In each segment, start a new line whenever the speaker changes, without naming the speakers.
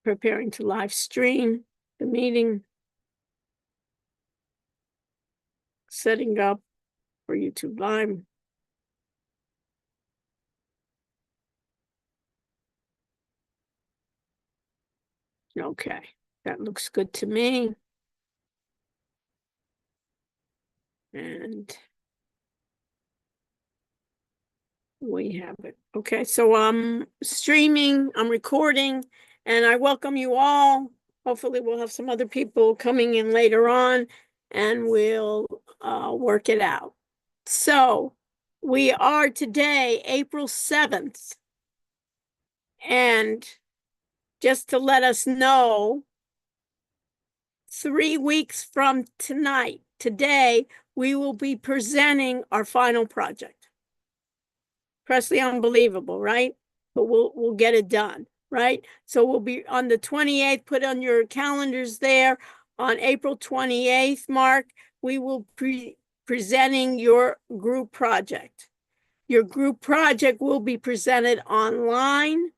preparing to live stream the meeting, setting up for YouTube Live. Okay, that looks good to me. And we have it. Okay, so I'm streaming, I'm recording, and I welcome you all. Hopefully we'll have some other people coming in later on, and we'll work it out. So we are today, April 7th. And just to let us know, 3 weeks from today, we will be presenting our final project. Presley, unbelievable, right? But we'll get it done, right? So we'll be on the 28th, put on your calendars there. On April 28th, Mark, we will be presenting your group project. Your group project will be presented online,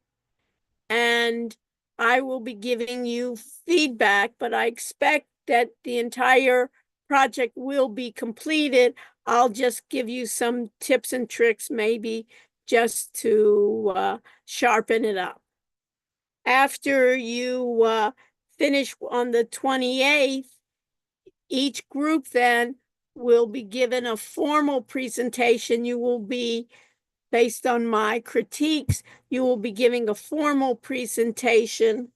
and I will be giving you feedback, but I expect that the entire project will be completed. I'll just give you some tips and tricks, maybe just to sharpen it up. After you finish on the 28th, each group then will be given a formal presentation. You will be, based on my critiques, you will be giving a formal presentation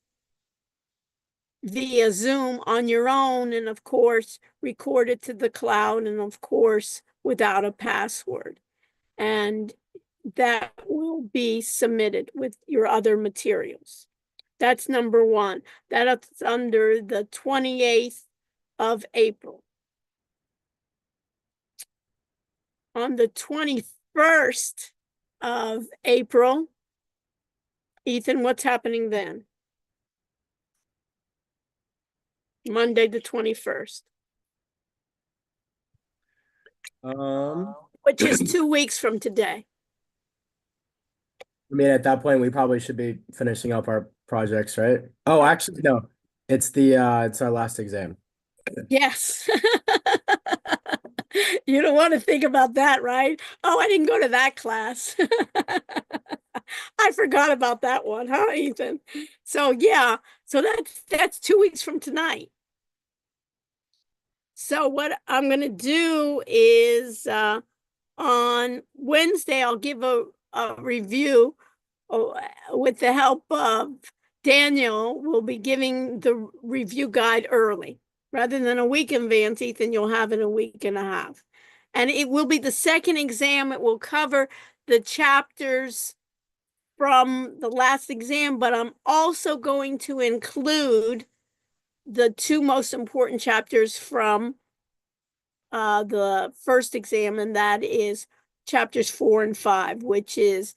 via Zoom on your own, and of course, recorded to the cloud, and of course, without a password. And that will be submitted with your other materials. That's number one. That's under the 28th of April. On the 21st of April, Ethan, what's happening then? Monday the 21st. Which is 2 weeks from today.
I mean, at that point, we probably should be finishing up our projects, right? Oh, actually, no. It's our last exam.
Yes. You don't want to think about that, right? Oh, I didn't go to that class. I forgot about that one, huh, Ethan? So yeah, so that's 2 weeks from tonight. So what I'm going to do is on Wednesday, I'll give a review with the help of Daniel. We'll be giving the review guide early. Rather than a week in advance, Ethan, you'll have it a week and a half. And it will be the second exam. It will cover the chapters from the last exam, but I'm also going to include the 2 most important chapters from the first exam, and that is chapters 4 and 5, which is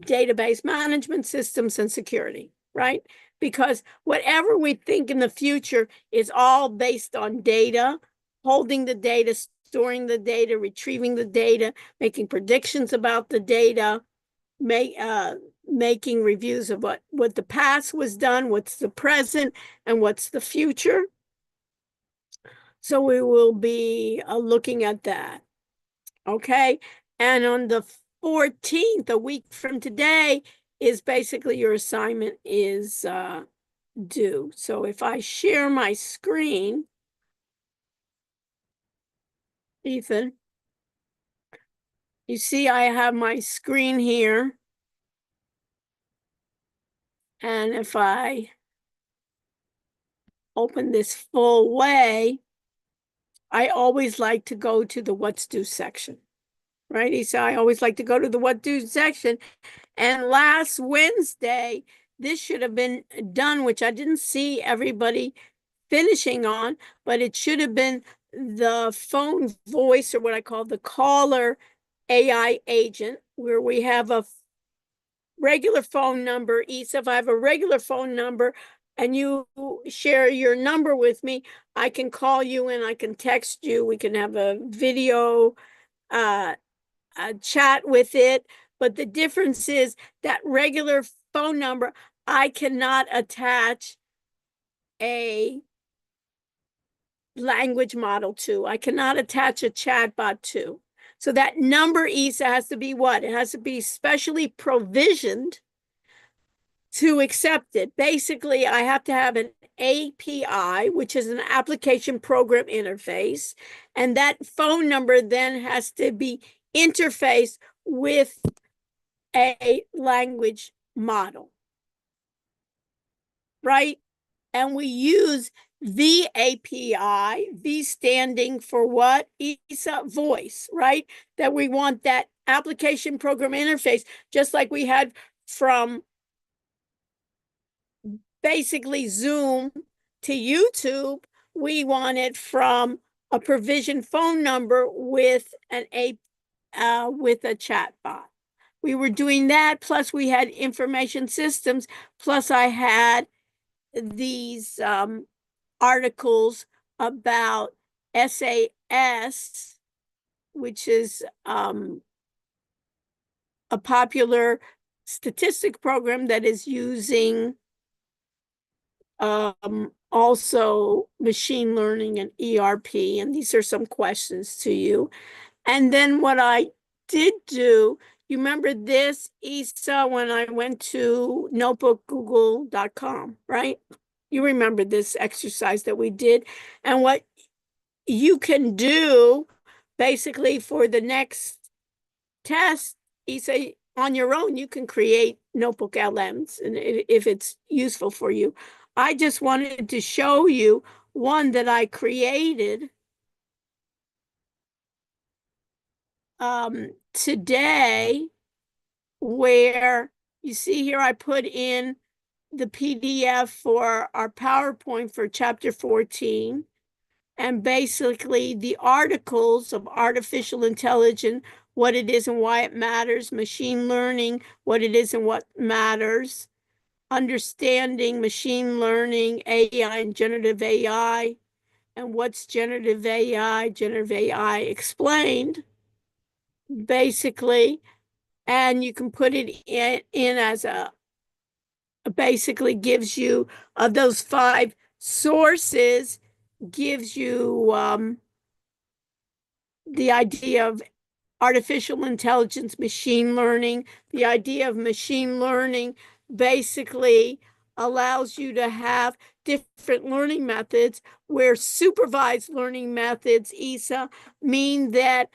database management systems and security, right? Because whatever we think in the future is all based on data, holding the data, storing the data, retrieving the data, making predictions about the data, making reviews of what the past was done, what's the present, and what's the future. So we will be looking at that. Okay. And on the 14th, a week from today, is basically your assignment is due. So if I share my screen, Ethan, you see I have my screen here. And if I open this full way, I always like to go to the what's due section, right? So I always like to go to the what due section. And last Wednesday, this should have been done, which I didn't see everybody finishing on, but it should have been the phone voice, or what I call the caller AI agent, where we have a regular phone number. Isa, if I have a regular phone number and you share your number with me, I can call you and I can text you. We can have a video chat with it. But the difference is that regular phone number, I cannot attach a language model to. I cannot attach a chatbot to. So that number, Isa, has to be what? It has to be specially provisioned to accept it. Basically, I have to have an API, which is an application program interface, and that phone number then has to be interfaced with a language model, right? And we use the API, V standing for what? ISA voice, right? That we want that application program interface, just like we had from basically Zoom to YouTube. We want it from a provision phone number with with a chat bot. We were doing that, plus we had information systems, plus I had these articles about SAS, which is a popular statistic program that is using also machine learning and ERP. And these are some questions to you. And then what I did do, you remember this, Isa, when I went to notebookgoogle.com, right? You remember this exercise that we did. And what you can do basically for the next test, Isa, on your own, you can create notebook LMs and if it's useful for you. I just wanted to show you one that I created today, where you see here I put in the PDF for our PowerPoint for chapter 14, and basically the articles of artificial intelligence, what it is and why it matters, machine learning, what it is and what matters, understanding machine learning, AI and generative AI, and what's generative AI explained, basically. And you can put it in as basically gives you, of those 5 sources, gives you the idea of artificial intelligence, machine learning. The idea of machine learning basically allows you to have different learning methods, where supervised learning methods, Isa, mean that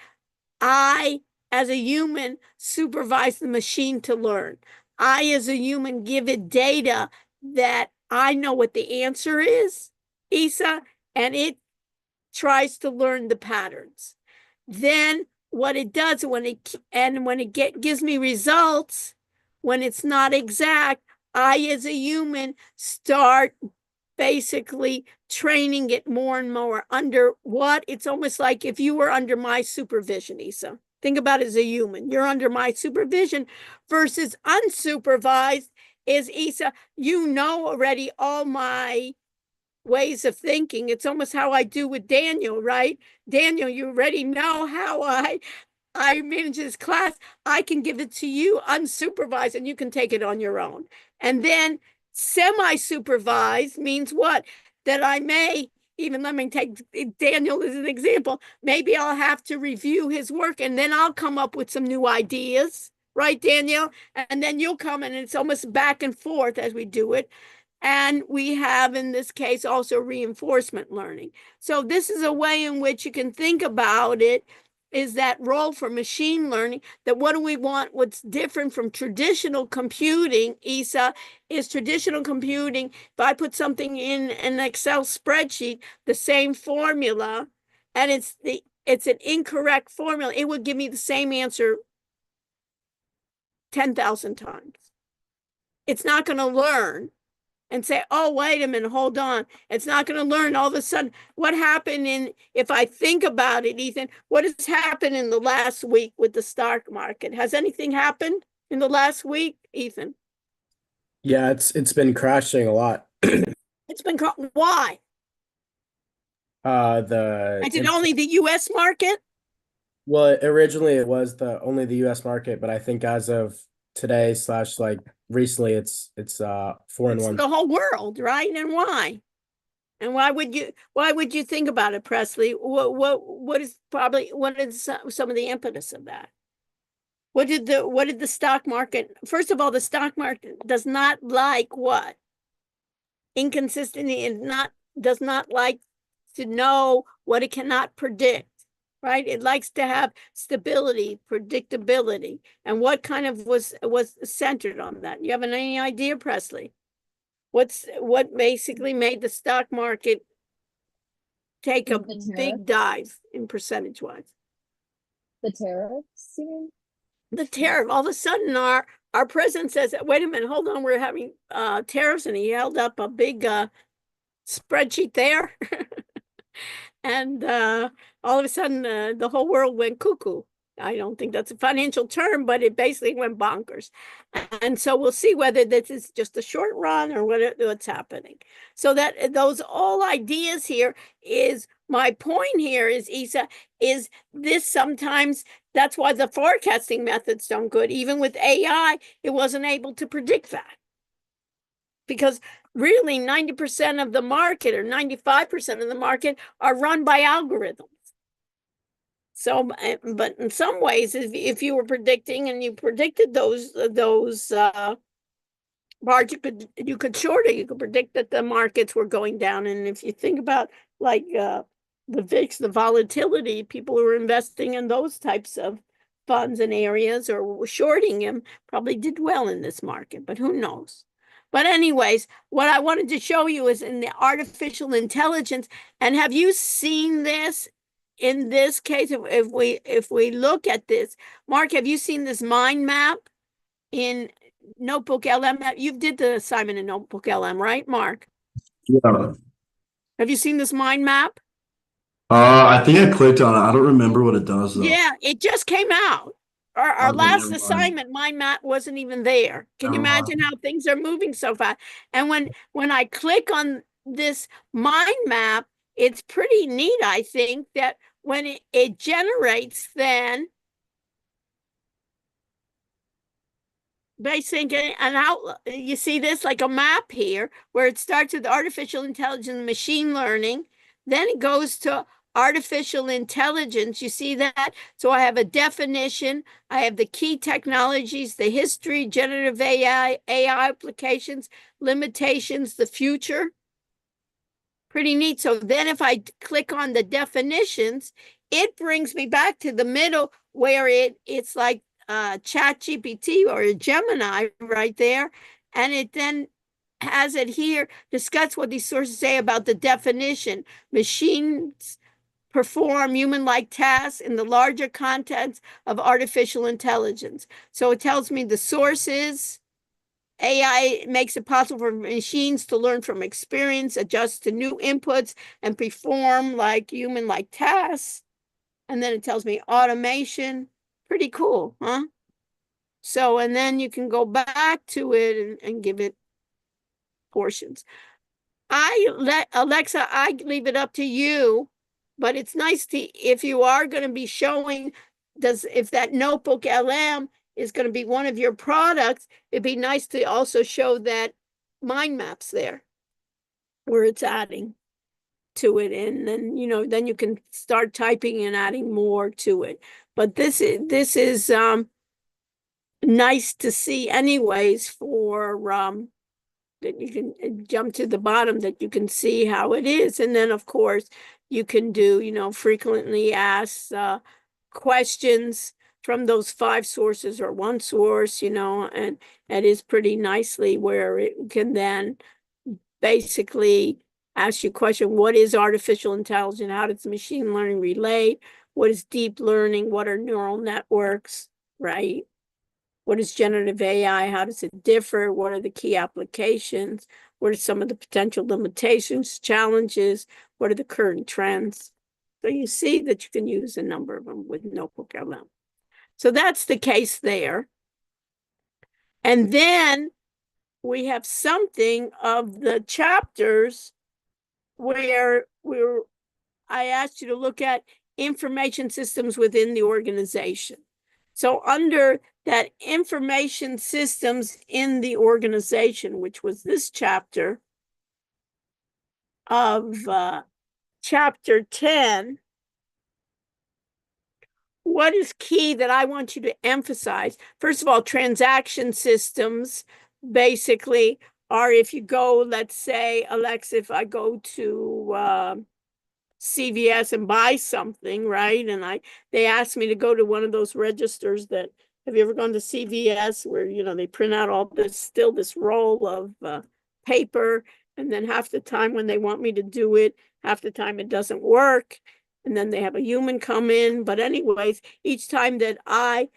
I, as a human, supervise the machine to learn. I, as a human, give it data that I know what the answer is, Isa, and it tries to learn the patterns. Then what it does when it gives me results, when it's not exact, I, as a human, start basically training it more and more under what? It's almost like if you were under my supervision, Isa. Think about it as a human. You're under my supervision versus unsupervised is, Isa, you know already all my ways of thinking. It's almost how I do with Daniel, right? Daniel, you already know how I manage this class. I can give it to you unsupervised and you can take it on your own. And then semi-supervised means what? That I may, even let me take Daniel as an example, maybe I'll have to review his work and then I'll come up with some new ideas, right, Daniel? And then you'll come and it's almost back and forth as we do it. And we have, in this case, also reinforcement learning. So this is a way in which you can think about it, is that role for machine learning, that what do we want? What's different from traditional computing, Isa, is traditional computing. If I put something in an Excel spreadsheet, the same formula, and it's an incorrect formula, it would give me the same answer 10,000 times. It's not going to learn and say, oh, wait a minute, hold on. It's not going to learn all of a sudden. What happened if I think about it, Ethan, what has happened in the last week with the stock market? Has anything happened in the last week, Ethan?
Yeah, it's been crashing a lot.
It's been, why?
The
Is it only the US market?
Well, originally it was the only the US market, but I think as of today slash like recently it's 4-in-1.
the whole world, right? And why? And why would you think about it, Presley? What is some of the impetus of that? What did the stock market, first of all, the stock market does not like what? Inconsistency, and not does not like to know what it cannot predict, right? It likes to have stability, predictability. And what kind of was centered on that? You have any idea, Presley? What basically made the stock market take a big dive in percentage wise?
The tariffs, you mean?
The tariff. All of a sudden, our president says, "Wait a minute, hold on, we're having tariffs," and he held up a big spreadsheet there, and all of a sudden, the whole world went cuckoo. I don't think that's a financial term, but it basically went bonkers. And so we'll see whether this is just a short run or what's happening. So that those all ideas here is my point here is, Isa, is this sometimes that's why the forecasting methods don't good. Even with AI, it wasn't able to predict that. Because really 90% of the market or 95% of the market are run by algorithms. So, but in some ways, if you were predicting and you predicted those bars, you could short it. You could predict that the markets were going down. And if you think about like the VIX, the volatility, people who were investing in those types of funds and areas or were shorting them probably did well in this market, but who knows? But anyways, what I wanted to show you is in the artificial intelligence. And have you seen this? In this case, if we look at this, Mark, have you seen this mind map in Notebook LM? You did the assignment in Notebook LM, right, Mark?
Yeah.
Have you seen this mind map?
I think I clicked on it. I don't remember what it does though.
Yeah, it just came out. Our
Okay,
last
never mind.
assignment, mind map wasn't even there. Can you
Never mind.
imagine how things are moving so fast? And when I click on this mind map, it's pretty neat, I think, that when it generates then basically an outlook. You see this like a map here where it starts with artificial intelligence and machine learning. Then it goes to artificial intelligence. You see that? So I have a definition. I have the key technologies, the history, generative AI applications, limitations, the future. Pretty neat. So then if I click on the definitions, it brings me back to the middle where it's like Chat GPT or a Gemini right there. And it then has it here, discuss what these sources say about the definition. Machines perform human-like tasks in the larger contents of artificial intelligence. So it tells me the sources. AI makes it possible for machines to learn from experience, adjust to new inputs, and perform like human-like tasks. And then it tells me automation. Pretty cool, huh? So, and then you can go back to it and give it portions. Alexa, I leave it up to you, but it's nice to, if you are going to be showing, if that Notebook LM is going to be one of your products, it'd be nice to also show that mind maps there where it's adding to it. And then, then you can start typing and adding more to it. But this is nice to see anyways for that you can jump to the bottom, that you can see how it is. And then of course you can do, frequently asked questions from those 5 sources or one source, and it is pretty nicely where it can then basically ask you a question: what is artificial intelligence? How does machine learning relate? What is deep learning? What are neural networks, right? What is generative AI? How does it differ? What are the key applications? What are some of the potential limitations, challenges? What are the current trends? So you see that you can use a number of them with Notebook LM. So that's the case there. And then we have something of the chapters where I asked you to look at information systems within the organization. So under that information systems in the organization, which was this chapter of chapter 10, what is key that I want you to emphasize? First of all, transaction systems basically are, if you go, let's say, Alexa, if I go to CVS and buy something, right? And they asked me to go to one of those registers that, have you ever gone to CVS where, they print out all this roll of paper, and then half the time when they want me to do it, half the time it doesn't work. And then they have a human come in. But anyways, each time that I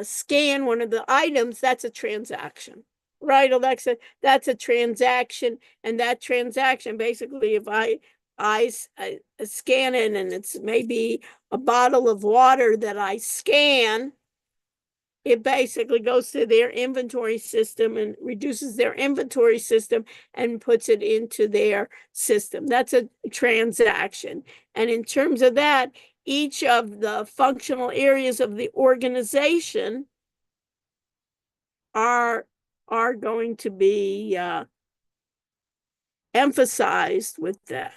scan one of the items, that's a transaction. Right, Alexa? That's a transaction. And that transaction, basically, if I scan it and it's maybe a bottle of water that I scan, it basically goes to their inventory system and reduces their inventory system and puts it into their system. That's a transaction. And in terms of that, each of the functional areas of the organization are going to be emphasized with that.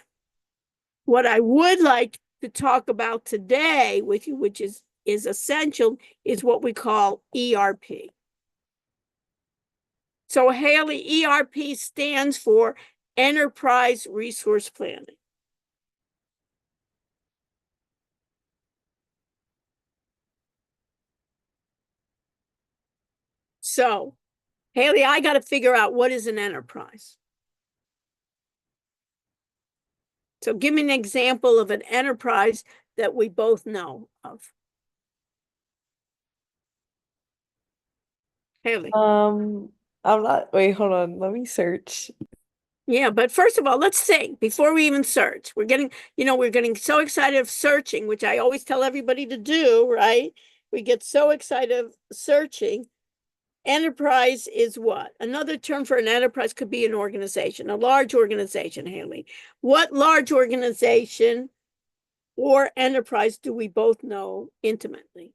What I would like to talk about today with you, which is essential, is what we call ERP. So Haley, ERP stands for Enterprise Resource Planning. So, Haley, I got to figure out what is an enterprise. So give me an example of an enterprise that we both know of. Haley.
I'm not, wait, hold on. Let me search.
Yeah, but first of all, let's think before we even search. We're getting so excited of searching, which I always tell everybody to do, right? We get so excited of searching. Enterprise is what? Another term for an enterprise could be an organization, a large organization, Haley. What large organization or enterprise do we both know intimately,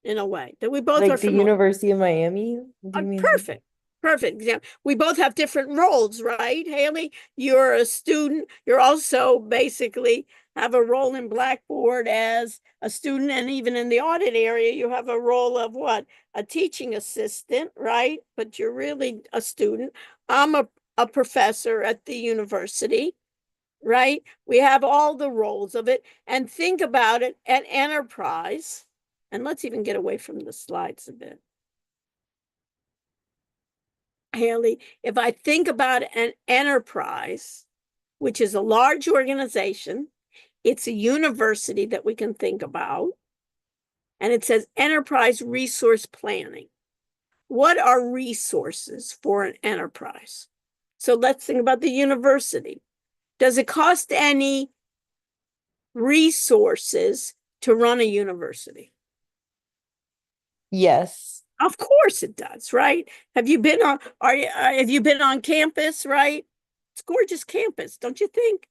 in a way that we both are
Like the
familiar?
University of Miami? Do you mean?
Perfect. Example. We both have different roles, right, Haley? You're a student. You're also basically have a role in Blackboard as a student, and even in the audit area, you have a role of what? A teaching assistant, right? But you're really a student. I'm a professor at the university, right? We have all the roles of it. And think about it, an enterprise, and let's even get away from the slides a bit. Haley, if I think about an enterprise, which is a large organization, it's a university that we can think about, and it says enterprise resource planning. What are resources for an enterprise? So let's think about the university. Does it cost any resources to run a university?
Yes.
Of course it does, right? Have you been on campus, right? It's a gorgeous campus, don't you think?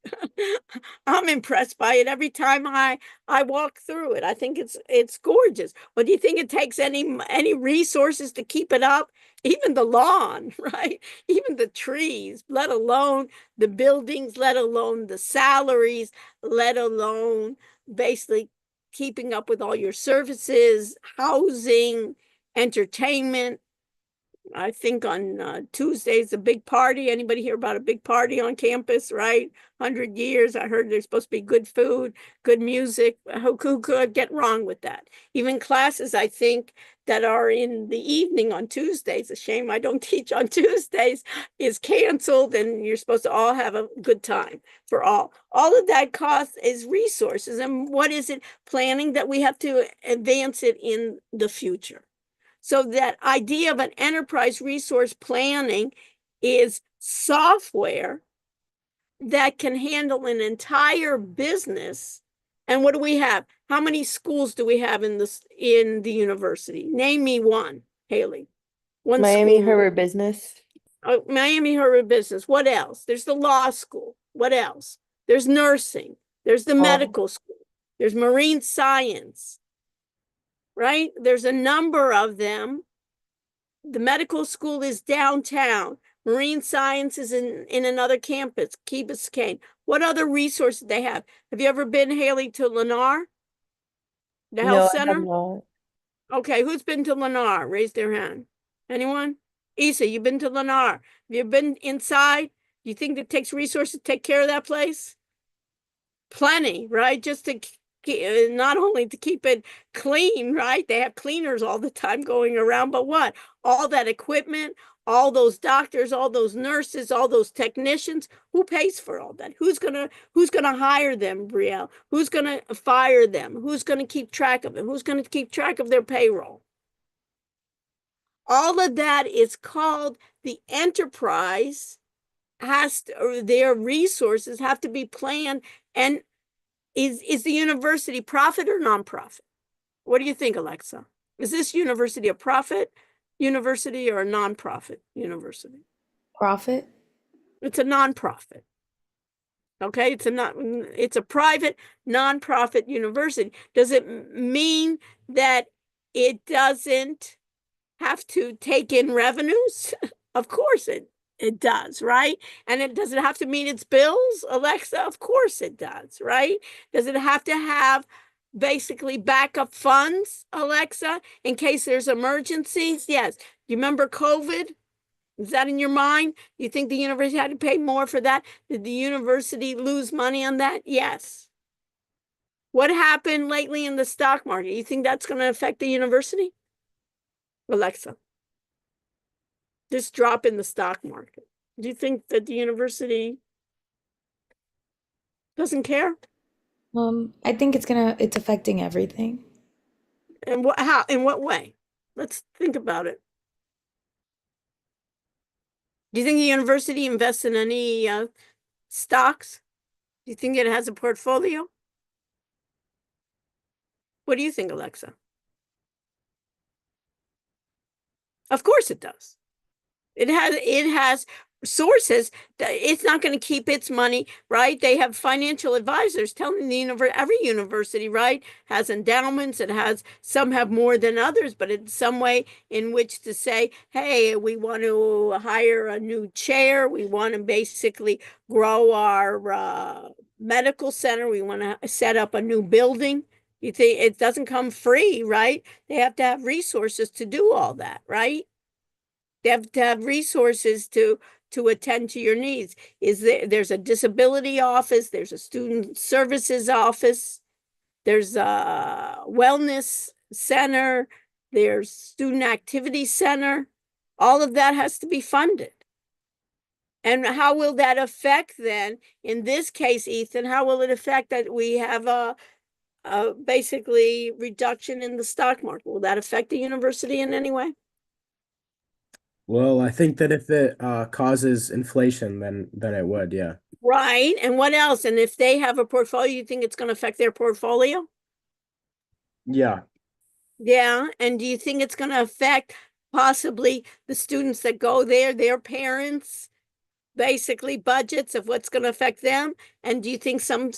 I'm impressed by it every time I walk through it. I think it's gorgeous. But do you think it takes any resources to keep it up? Even the lawn, right? Even the trees, let alone the buildings, let alone the salaries, let alone basically keeping up with all your services, housing, entertainment. I think on Tuesday's a big party. Anybody hear about a big party on campus, right? 100 years. I heard there's supposed to be good food, good music. Who could get wrong with that? Even classes, I think, that are in the evening on Tuesdays, a shame I don't teach on Tuesdays, is canceled, and you're supposed to all have a good time for all. All of that cost is resources. And what is it? Planning that we have to advance it in the future. So that idea of an enterprise resource planning is software that can handle an entire business. And what do we have? How many schools do we have in the university? Name me one, Haley. One
Miami
school.
Herbert Business.
Oh, Miami Herbert Business. What else? There's the law school. What else? There's nursing. There's the medical school. There's marine science. right? There's a number of them. The medical school is downtown. Marine science is in another campus, Key Biscayne. What other resources they have? Have you ever been, Haley, to Lennar? The
No,
health
I have
center?
not.
Okay, who's been to Lennar? Raise their hand. Anyone? Isa, you've been to Lennar. Have you been inside? Do you think it takes resources to take care of that place? Plenty, right? Just to not only to keep it clean, right? They have cleaners all the time going around, but what? All that equipment, all those doctors, all those nurses, all those technicians, who pays for all that? Who's gonna hire them, Brielle? Who's gonna fire them? Who's gonna keep track of them? Who's gonna keep track of their payroll? All of that is called the enterprise has to, or their resources have to be planned. And is the university profit or nonprofit? What do you think, Alexa? Is this university a profit university or a nonprofit university?
Profit?
It's a nonprofit. Okay, it's a private nonprofit university. Does it mean that it doesn't have to take in revenues? Of course it does, right? And does it have to meet its bills, Alexa? Of course it does, right? Does it have to have basically backup funds, Alexa, in case there's emergencies? Yes. You remember COVID? Is that in your mind? You think the university had to pay more for that? Did the university lose money on that? Yes. What happened lately in the stock market? You think that's going to affect the university? Alexa, this drop in the stock market. Do you think that the university doesn't care?
I think it's affecting everything.
And how, in what way? Let's think about it. Do you think the university invests in any stocks? Do you think it has a portfolio? What do you think, Alexa? Of course it does. It has sources that it's not going to keep its money, right? They have financial advisors telling every university, right, has endowments. It has, some have more than others, but it's some way in which to say, hey, we want to hire a new chair. We want to basically grow our medical center. We want to set up a new building. You think it doesn't come free, right? They have to have resources to do all that, right? They have to have resources to attend to your needs. There's a disability office, there's a student services office, there's a wellness center, there's student activity center. All of that has to be funded. And how will that affect then, in this case, Ethan, how will it affect that we have a basically reduction in the stock market? Will that affect the university in any way?
Well, I think that if it causes inflation, then it would, yeah.
Right. And what else? And if they have a portfolio, you think it's going to affect their portfolio?
Yeah.
Yeah. And do you think it's going to affect possibly the students that go there, their parents, basically budgets of what's going to affect them? And do you think some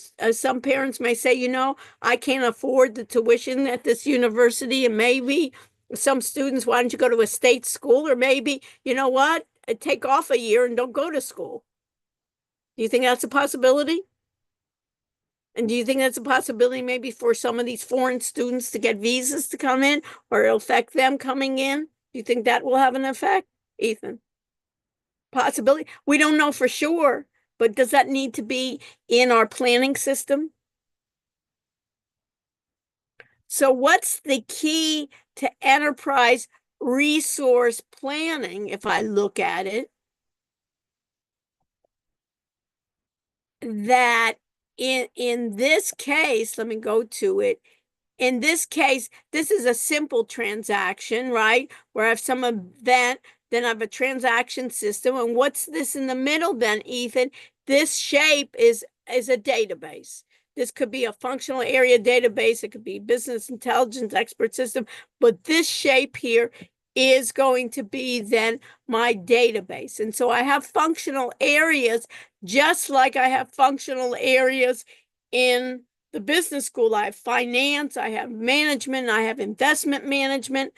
parents may say, you know, I can't afford the tuition at this university, and maybe some students, why don't you go to a state school? Or maybe, you know what, take off a year and don't go to school. Do you think that's a possibility? And do you think that's a possibility maybe for some of these foreign students to get visas to come in, or it'll affect them coming in? Do you think that will have an effect, Ethan? Possibility. We don't know for sure, but does that need to be in our planning system? So what's the key to enterprise resource planning, if I look at it? That in this case, let me go to it. In this case, this is a simple transaction, right? Where I have some event, then I have a transaction system. And what's this in the middle then, Ethan? This shape is a database. This could be a functional area database. It could be business intelligence expert system. But this shape here is going to be then my database. And so I have functional areas, just like I have functional areas in the business school, I have finance, I have management, I have investment management.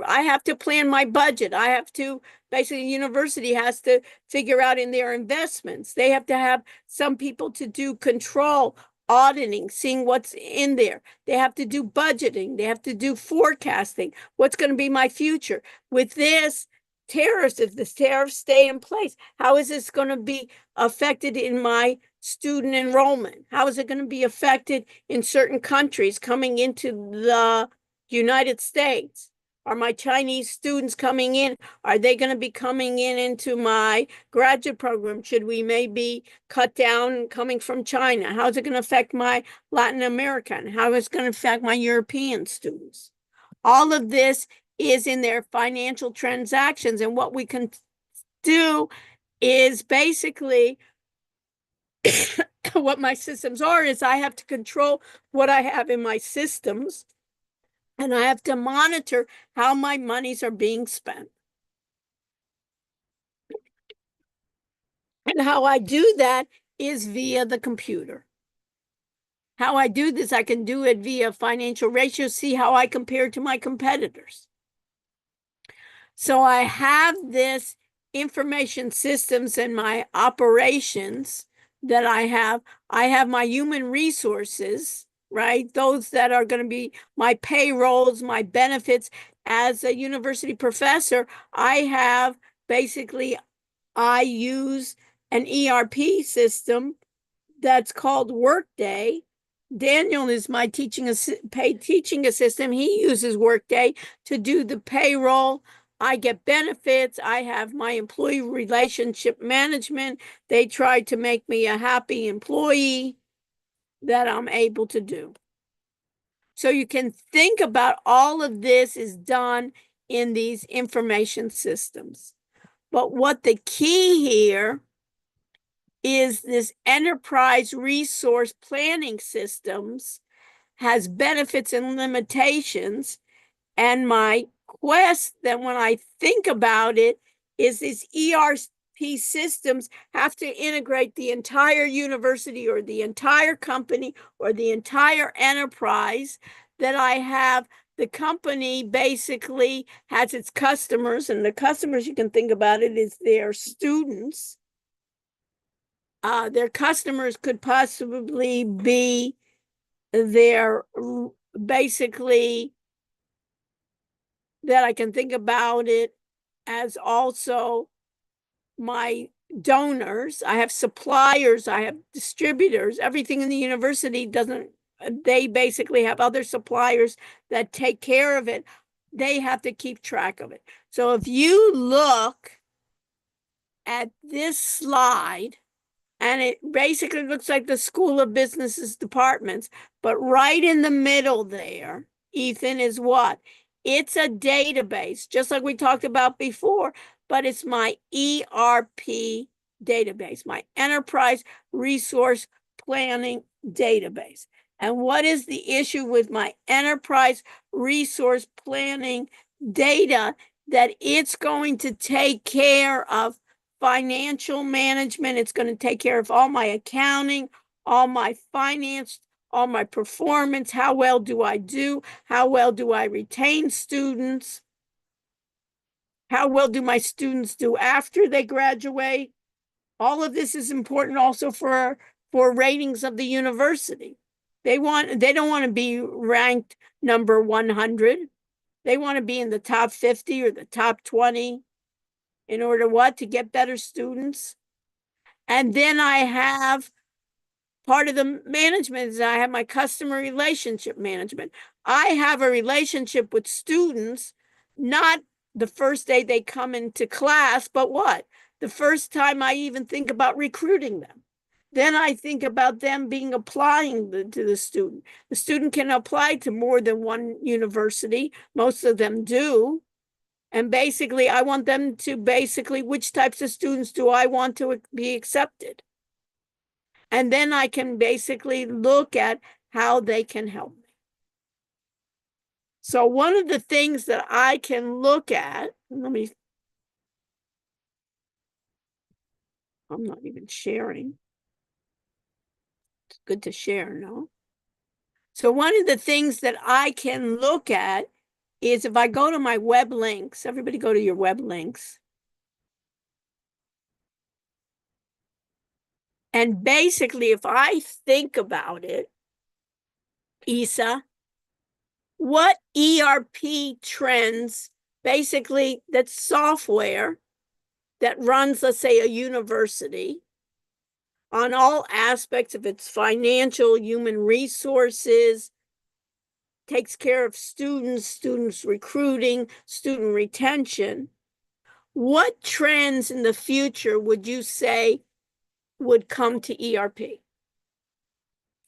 I have to plan my budget. I have to, basically, the university has to figure out in their investments. They have to have some people to do control, auditing, seeing what's in there. They have to do budgeting. They have to do forecasting. What's going to be my future? With this tariffs, if the tariffs stay in place, how is this going to be affected in my student enrollment? How is it going to be affected in certain countries coming into the United States? Are my Chinese students coming in? Are they going to be coming in into my graduate program? Should we maybe cut down coming from China? How is it going to affect my Latin American? How is it going to affect my European students? All of this is in their financial transactions. And what we can do is basically what my systems are is I have to control what I have in my systems, and I have to monitor how my monies are being spent. And how I do that is via the computer. How I do this, I can do it via financial ratios, see how I compare to my competitors. So I have this information systems and my operations that I have. I have my human resources, right? Those that are going to be my payrolls, my benefits. As a university professor, I have basically, I use an ERP system that's called Workday. Daniel is my paid teaching assistant. He uses Workday to do the payroll. I get benefits. I have my employee relationship management. They try to make me a happy employee that I'm able to do. So you can think about all of this is done in these information systems. But what the key here is this enterprise resource planning systems has benefits and limitations. And my quest that when I think about it is these ERP systems have to integrate the entire university or the entire company or the entire enterprise that I have. The company basically has its customers, and the customers, you can think about it, is their students. Their customers could possibly be their, basically, that I can think about it as also my donors. I have suppliers, I have distributors. Everything in the university doesn't, they basically have other suppliers that take care of it. They have to keep track of it. So if you look at this slide, and it basically looks like the School of Business's departments, but right in the middle there, Ethan, is what? It's a database, just like we talked about before, but it's my ERP database, my Enterprise Resource Planning database. And what is the issue with my Enterprise Resource Planning data? That it's going to take care of financial management. It's going to take care of all my accounting, all my finance, all my performance. How well do I do? How well do I retain students? How well do my students do after they graduate? All of this is important also for ratings of the university. They don't want to be ranked number 100. They want to be in the top 50 or the top 20. In order what? To get better students. And then I have part of the management is I have my customer relationship management. I have a relationship with students, not the first day they come into class, but what? The first time I even think about recruiting them. Then I think about them applying to the student. The student can apply to more than one university. Most of them do. And basically, I want them to which types of students do I want to be accepted? And then I can basically look at how they can help me. So one of the things that I can look at, I'm not even sharing. It's good to share, no? So one of the things that I can look at is if I go to my web links, everybody go to your web links. And basically, if I think about it, Isa, what ERP trends, basically that's software that runs, let's say, a university on all aspects of its financial, human resources, takes care of students recruiting, student retention. What trends in the future would you say would come to ERP?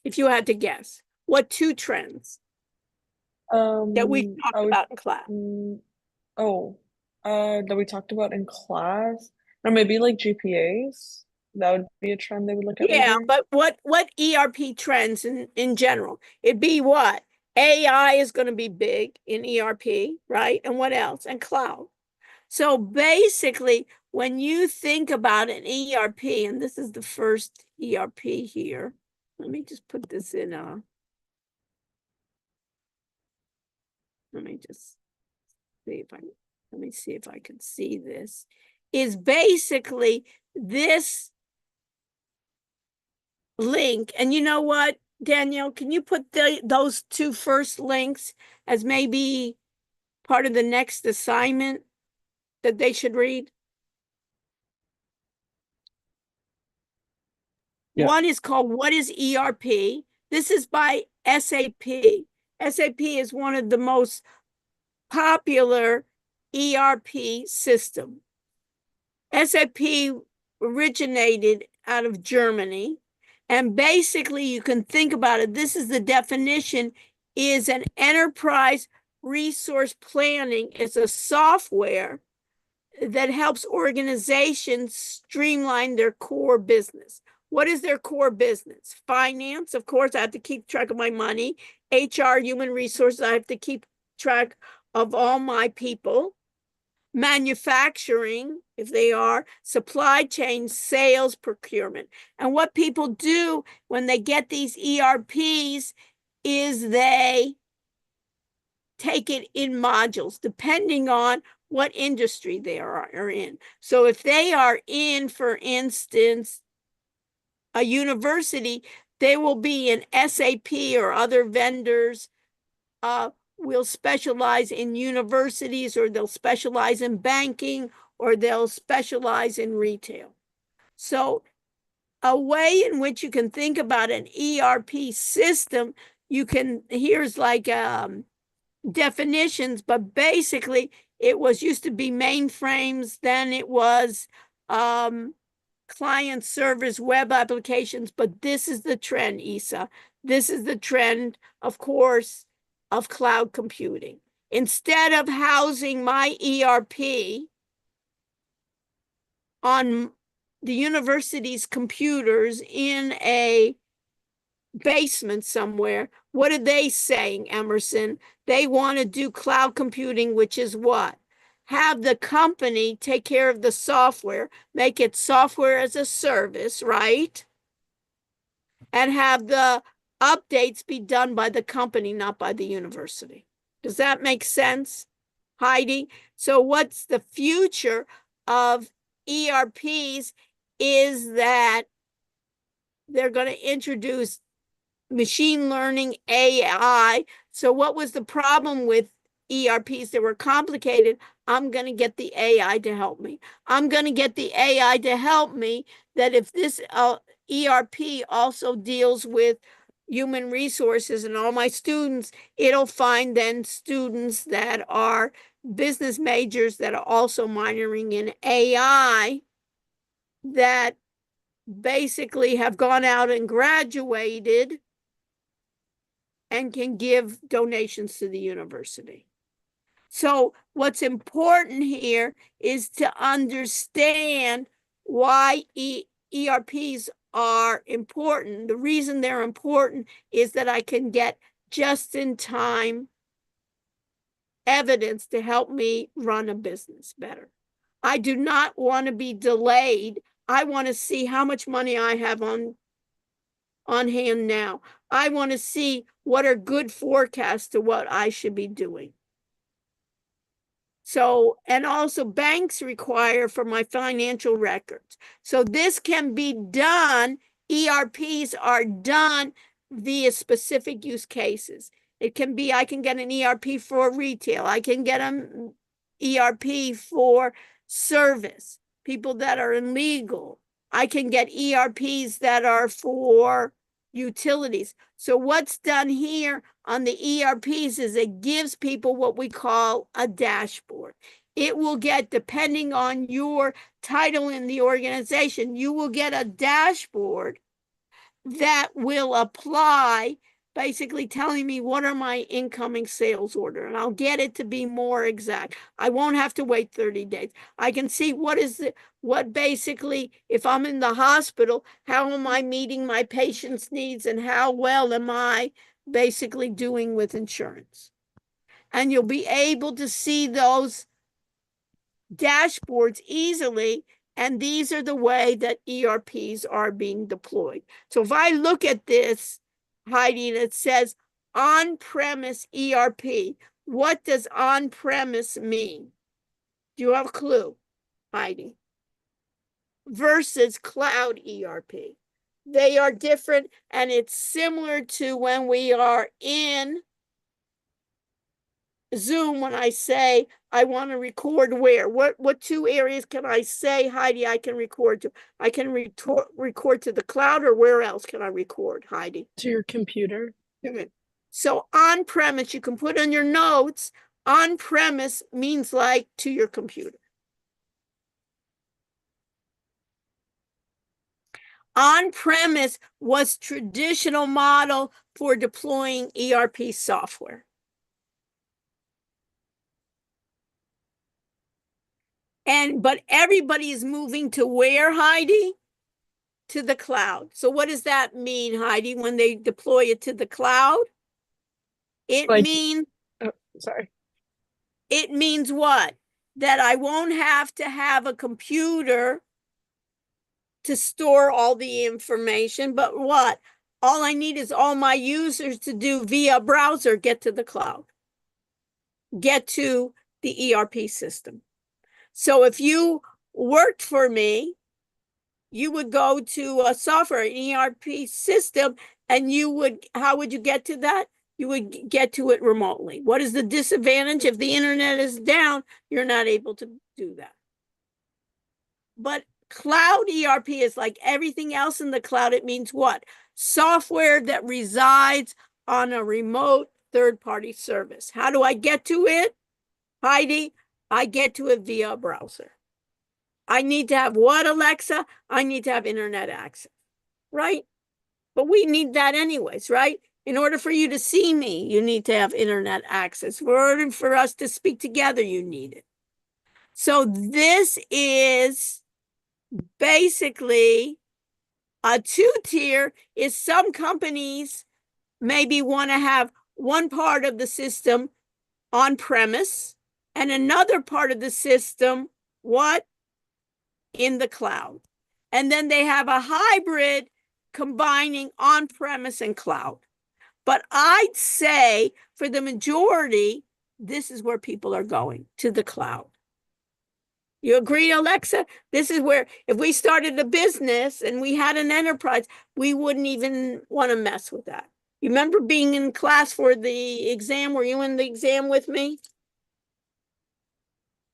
If you had to guess, what two trends that we
I
talked
would,
about in class?
that we talked about in class, or maybe like GPAs. That would be a trend they would look at
Yeah,
later.
but what ERP trends in general? It'd be what? AI is going to be big in ERP, right? And what else? And cloud. So basically, when you think about an ERP, and this is the first ERP here, let me just put this in let me just see if let me see if I can see this, is basically this link. And you know what, Danielle, can you put those two first links as maybe part of the next assignment that they should read?
Yeah.
One is called What is ERP? This is by SAP. SAP is one of the most popular ERP system. SAP originated out of Germany. And basically, you can think about it. This is the definition, is an enterprise resource planning. It's a software that helps organizations streamline their core business. What is their core business? Finance, of course, I have to keep track of my money. HR, human resources, I have to keep track of all my people. Manufacturing, if they are, supply chain, sales, procurement. And what people do when they get these ERPs is they take it in modules, depending on what industry they are in. So if they are in, for instance, a university, they will be in SAP, or other vendors will specialize in universities, or they'll specialize in banking, or they'll specialize in retail. So a way in which you can think about an ERP system, you can, here's like definitions, but basically it was used to be mainframes, then it was client servers, web applications, but this is the trend, Isa. This is the trend, of course, of cloud computing. Instead of housing my ERP on the university's computers in a basement somewhere, what are they saying, Emerson? They want to do cloud computing, which is what? Have the company take care of the software, make it software as a service, right? And have the updates be done by the company, not by the university. Does that make sense, Heidi? So what's the future of ERPs is that they're going to introduce machine learning, AI. So what was the problem with ERPs? They were complicated. I'm going to get the AI to help me. I'm going to get the AI to help me that if this ERP also deals with human resources and all my students, it'll find then students that are business majors that are also minoring in AI that basically have gone out and graduated and can give donations to the university. So what's important here is to understand why ERPs are important. The reason they're important is that I can get just-in-time evidence to help me run a business better. I do not want to be delayed. I want to see how much money I have on on hand now. I want to see what are good forecasts to what I should be doing. So, and also banks require for my financial records. So this can be done, ERPs are done via specific use cases. It can be, I can get an ERP for retail. I can get an ERP for service, people that are in legal. I can get ERPs that are for utilities. So what's done here on the ERPs is it gives people what we call a dashboard. It will get, depending on your title in the organization, you will get a dashboard that will apply, basically telling me what are my incoming sales order, and I'll get it to be more exact. I won't have to wait 30 days. I can see what basically, if I'm in the hospital, how am I meeting my patient's needs and how well am I basically doing with insurance. And you'll be able to see those dashboards easily. And these are the way that ERPs are being deployed. So if I look at this, Heidi, and it says on-premise ERP, what does on-premise mean? Do you have a clue, Heidi? Versus cloud ERP. They are different, and it's similar to when we are in Zoom, when I say I want to record where? What two areas can I say, Heidi, I can record to? I can record to the cloud, or where else can I record, Heidi?
To your computer.
Okay. So on-premise, you can put on your notes, on-premise means like to your computer. On-premise was traditional model for deploying ERP software. But everybody is moving to where, Heidi? To the cloud. So what does that mean, Heidi, when they deploy it to the cloud? It means,
Sorry.
it means what? That I won't have to have a computer to store all the information, but what? All I need is all my users to do via browser, get to the cloud, get to the ERP system. So if you worked for me, you would go to a software, an ERP system, and you would, how would you get to that? You would get to it remotely. What is the disadvantage? If the internet is down, you're not able to do that. But cloud ERP is like everything else in the cloud. It means what? Software that resides on a remote third-party service. How do I get to it, Heidi? I get to it via a browser. I need to have what, Alexa? I need to have internet access, right? But we need that anyways, right? In order for you to see me, you need to have internet access. In order for us to speak together, you need it. So this is basically a two-tier. Is some companies maybe want to have one part of the system on premise and another part of the system, what? In the cloud. And then they have a hybrid combining on-premise and cloud. But I'd say for the majority, this is where people are going, to the cloud. You agree, Alexa? This is where, if we started a business and we had an enterprise, we wouldn't even want to mess with that. You remember being in class for the exam? Were you in the exam with me?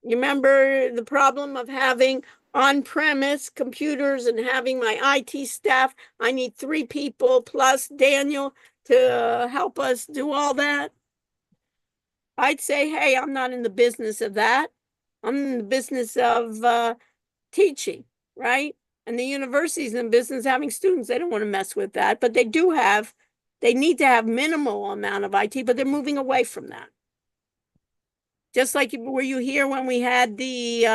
You remember the problem of having on-premise computers and having my IT staff? I need 3 people plus Daniel to help us do all that. I'd say, hey, I'm not in the business of that. I'm in the business of teaching, right? And the university's in the business of having students. They don't want to mess with that, but they need to have minimal amount of IT, but they're moving away from that. Just like, were you here when we had we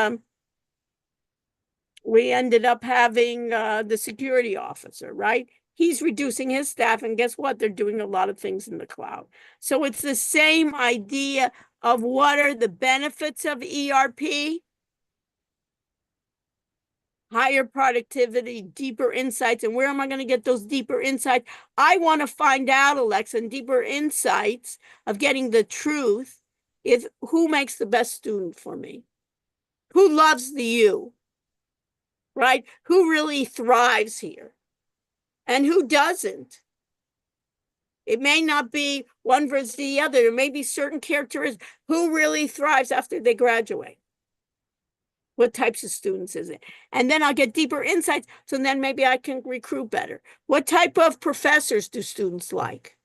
ended up having the security officer, right? He's reducing his staff, and guess what? They're doing a lot of things in the cloud. So it's the same idea of what are the benefits of ERP? higher productivity, deeper insights. And where am I going to get those deeper insights? I want to find out, Alexa, and deeper insights of getting the truth is who makes the best student for me? Who loves the you? Right? Who really thrives here? And who doesn't? It may not be one versus the other. There may be certain characteristics. Who really thrives after they graduate? What types of students is it? And then I'll get deeper insights. So then maybe I can recruit better. What type of professors do students like?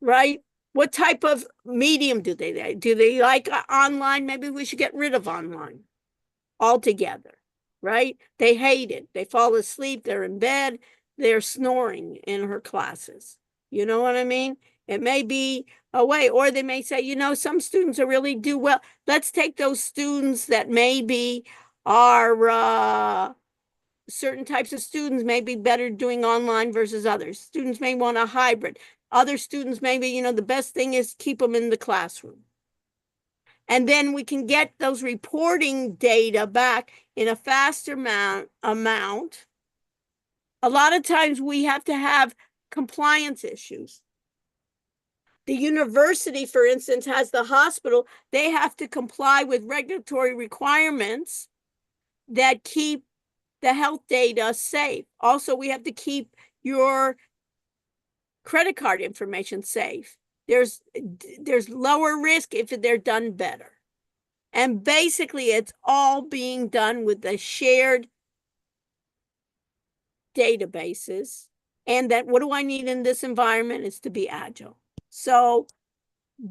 Right? What type of medium do they like? Do they like online? Maybe we should get rid of online altogether, right? They hate it. They fall asleep. They're in bed. They're snoring in her classes. You know what I mean? It may be a way, or they may say, you know, some students are really do well. Let's take those students that maybe are certain types of students may be better doing online versus others. Students may want a hybrid. Other students maybe, you know, the best thing is keep them in the classroom. And then we can get those reporting data back in a faster amount. A lot of times we have to have compliance issues. The university, for instance, has the hospital. They have to comply with regulatory requirements that keep the health data safe. Also, we have to keep your credit card information safe. There's lower risk if they're done better. And basically, it's all being done with the shared databases. And that what do I need in this environment is to be agile. So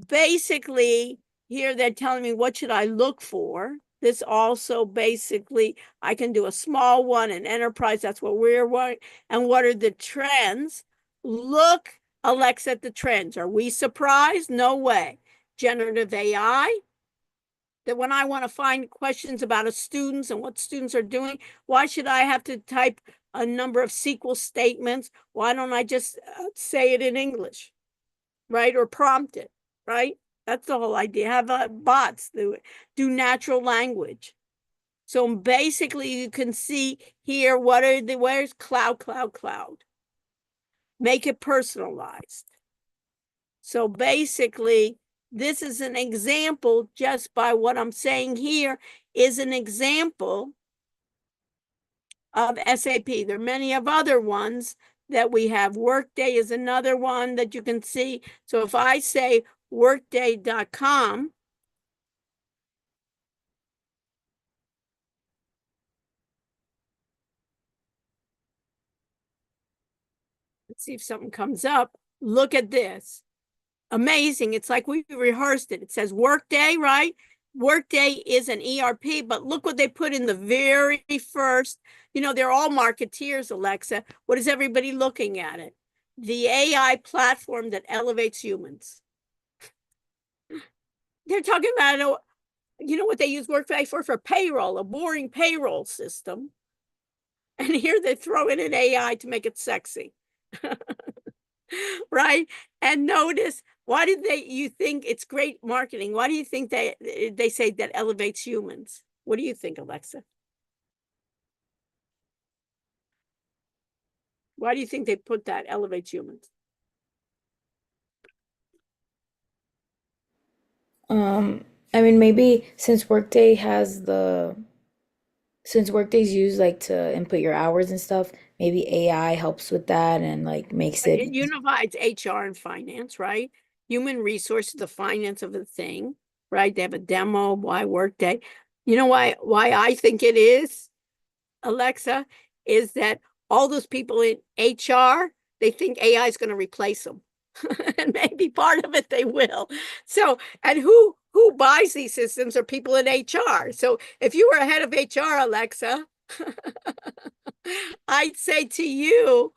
basically, here they're telling me what should I look for. This also basically, I can do a small one, an enterprise, that's what we're wanting. And what are the trends? Look, Alexa, at the trends. Are we surprised? No way. Generative AI, that when I want to find questions about a students and what students are doing, why should I have to type a number of SQL statements? Why don't I just say it in English, right? Or prompt it, right? That's the whole idea. Have bots do natural language. So basically you can see here, where's cloud. Make it personalized. So basically, this is an example, just by what I'm saying here, is an example of SAP. There are many of other ones that we have. Workday is another one that you can see. So if I say workday.com, let's see if something comes up. Look at this. Amazing. It's like we rehearsed it. It says Workday, right? Workday is an ERP, but look what they put in the very first, you know, they're all marketeers, Alexa. What is everybody looking at it? The AI platform that elevates humans. They're talking about, you know what they use Workday for payroll, a boring payroll system. And here they throw in an AI to make it sexy. Right? And notice, why did you think it's great marketing? Why do you think they say that elevates humans? What do you think, Alexa? Why do you think they put that elevates humans?
I mean, maybe since Workday's used like to input your hours and stuff, maybe AI helps with that and like makes
It
it.
unifies HR and finance, right? Human resources, the finance of a thing, right? They have a demo. Why Workday? You know why I think it is, Alexa, is that all those people in HR, they think AI is going to replace them. And maybe part of it they will. So, and who buys these systems are people in HR. So if you were head of HR, Alexa, I'd say to you,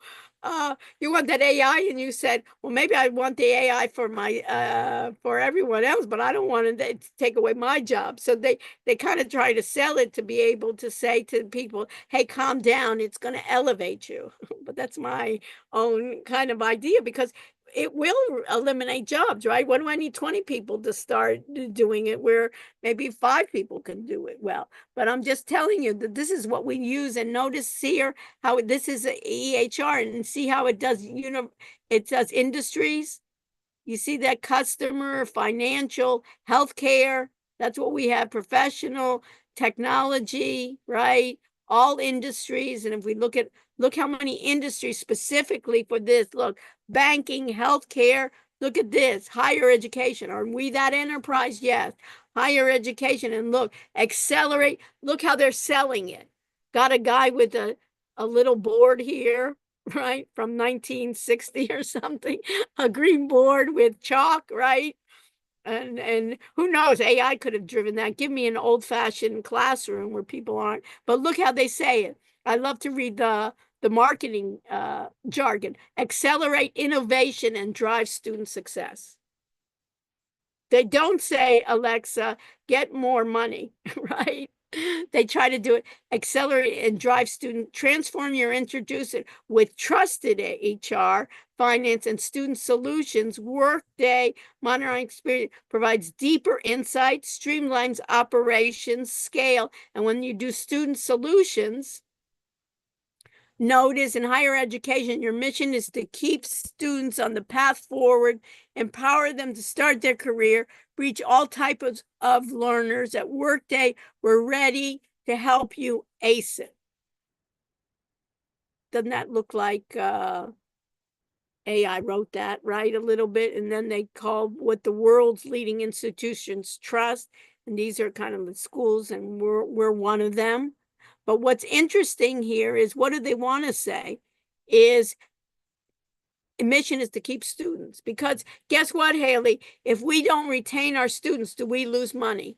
you want that AI, and you said, well, maybe I want the AI for my for everyone else, but I don't want it to take away my job. So they kind of try to sell it to be able to say to people, hey, calm down, it's going to elevate you. But that's my own kind of idea, because it will eliminate jobs, right? What do I need 20 people to start doing it where maybe 5 people can do it well? But I'm just telling you that this is what we use, and notice here how this is a EHR, and see how it does, it does industries. You see that customer, financial, healthcare, that's what we have, professional, technology, right? All industries. And if we look how many industries specifically for this, look, banking, healthcare, look at this, higher education. Are we that enterprise? Yes. Higher education. And look, accelerate, look how they're selling it. Got a guy with a little board here, right, from 1960 or something, a green board with chalk, right? And who knows, AI could have driven that. Give me an old-fashioned classroom where people aren't, but look how they say it. I love to read the marketing jargon. Accelerate innovation and drive student success. They don't say, Alexa, get more money, right? They try to do it, accelerate and drive student, transform your, introduce it with trusted HR, finance, and student solutions. Workday monitoring experience provides deeper insight, streamlines operations, scale. And when you do student solutions, notice in higher education, your mission is to keep students on the path forward, empower them to start their career, reach all types of learners. At Workday, we're ready to help you ace it. Doesn't that look like AI wrote that, right? A little bit. And then they called what the world's leading institutions trust. And these are kind of the schools, and we're one of them. But what's interesting here is, what do they want to say? Is mission is to keep students. Because guess what, Haley? If we don't retain our students, do we lose money?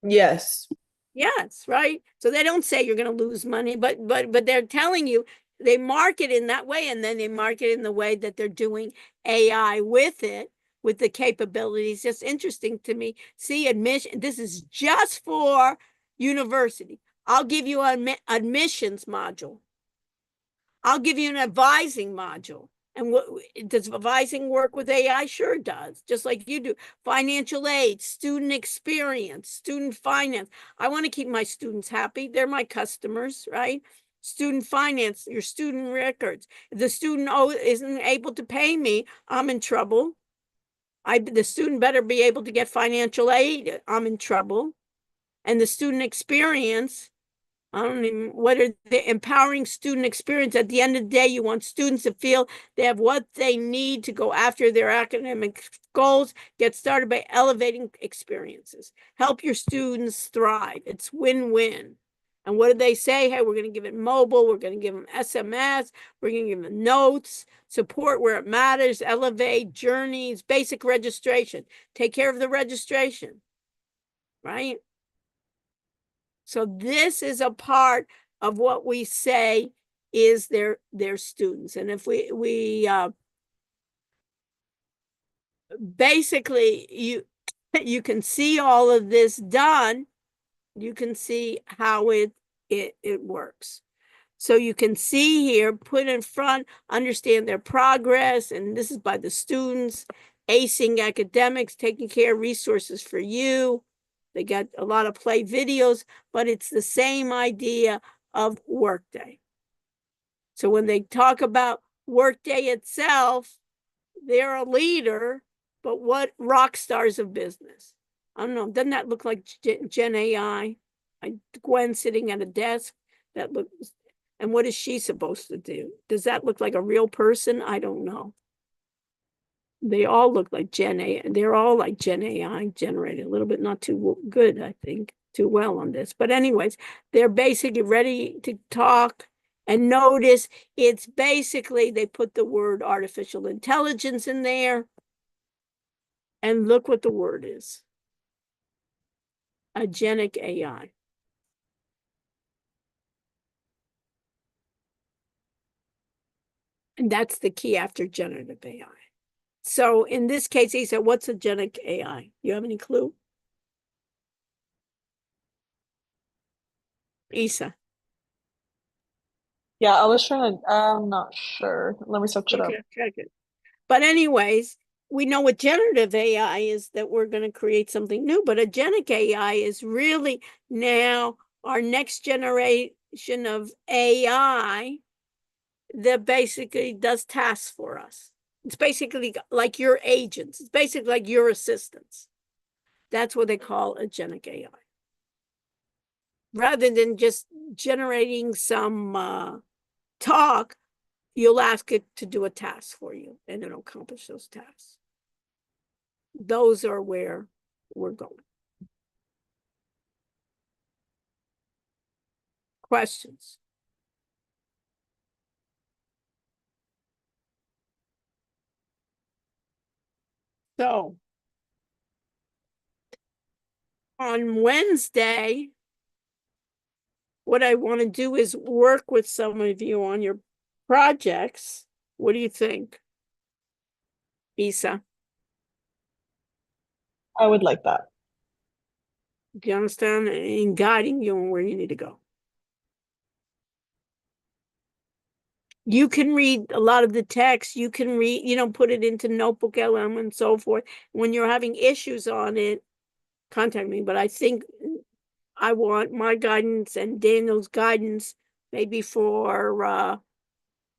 Yes.
Yes, right? So they don't say you're going to lose money, but they're telling you, they market in that way, and then they market in the way that they're doing AI with it, with the capabilities. Just interesting to me. See, admission, this is just for university. I'll give you an admissions module. I'll give you an advising module. And what does advising work with AI? Sure does, just like you do. Financial aid, student experience, student finance. I want to keep my students happy. They're my customers, right? Student finance, your student records. If the student isn't able to pay me, I'm in trouble. The student better be able to get financial aid. I'm in trouble. And the student experience, I don't even, what are the empowering student experience? At the end of the day, you want students to feel they have what they need to go after their academic goals. Get started by elevating experiences. Help your students thrive. It's win-win. And what do they say? Hey, we're going to give it mobile. We're going to give them SMS. We're going to give them notes, support where it matters, elevate journeys, basic registration. Take care of the registration, right? So this is a part of what we say is their students. And if we basically, you can see all of this done, you can see how it works. So you can see here, put in front, understand their progress, and this is by the students, acing academics, taking care of resources for you. They got a lot of play videos, but it's the same idea of Workday. So when they talk about Workday itself, they're a leader, but what rock stars of business? I don't know. Doesn't that look like Gen AI? Gwen sitting at a desk. That looks, and what is she supposed to do? Does that look like a real person? I don't know. They all look like Gen AI. They're all like Gen AI generated. A little bit not too good, I think, too well on this. But anyways, they're basically ready to talk. And notice it's basically, they put the word artificial intelligence in there. And look what the word is. Agentic AI. And that's the key after generative AI. So in this case, he said, what's agentic AI? You have any clue? Isa.
Yeah, I was trying to, I'm not sure. Let me search it up.
Okay, check it. But anyways, we know what generative AI is, that we're going to create something new, but agentic AI is really now our next generation of AI that basically does tasks for us. It's basically like your agents. It's basically like your assistants. That's what they call agentic AI. Rather than just generating some talk, you'll ask it to do a task for you and it'll accomplish those tasks. Those are where we're going. Questions? So on Wednesday, what I want to do is work with some of you on your projects. What do you think, Isa?
I would like that.
Do you understand? In guiding you on where you need to go. You can read a lot of the text. You can read, put it into Notebook LM and so forth. When you're having issues on it, contact me. But I think I want my guidance and Daniel's guidance maybe for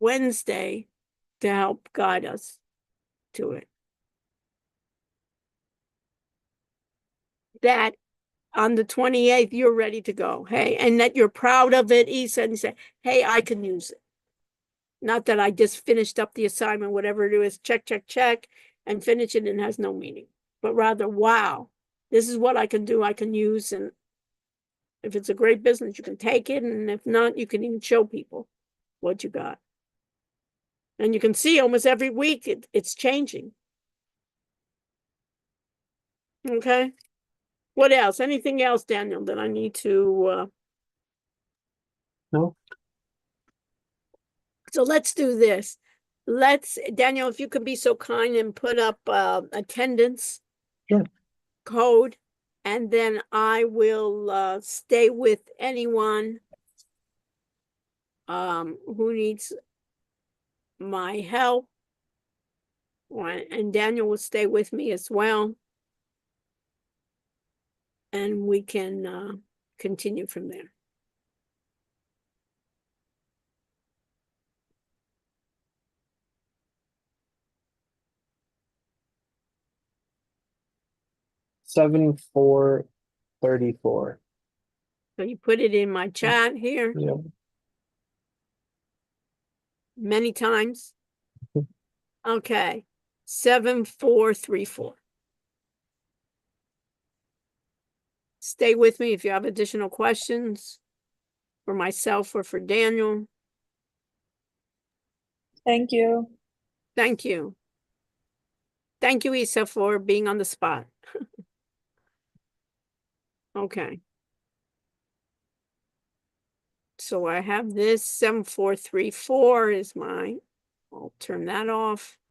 Wednesday to help guide us to it. That on the 28th, you're ready to go. Hey, and that you're proud of it, Isa, and say, hey, I can use it. Not that I just finished up the assignment, whatever it is, check, check, check, and finish it and has no meaning. But rather, wow, this is what I can do, I can use. And if it's a great business, you can take it. And if not, you can even show people what you got. And you can see almost every week it's changing. Okay. What else? Anything else, Daniel, that I need to
No.
So let's do this. Daniel, if you could be so kind and put up attendance
Sure.
code, and then I will stay with anyone who needs my help. And Daniel will stay with me as well. And we can continue from there.
Seven, 4:34.
So you put it in my chat here
Yep.
many times. Okay. 7434. Stay with me if you have additional questions for myself or for Daniel.
Thank you.
Thank you. Thank you, Isa, for being on the spot. Okay. So I have this 7434 is mine. I'll turn that off.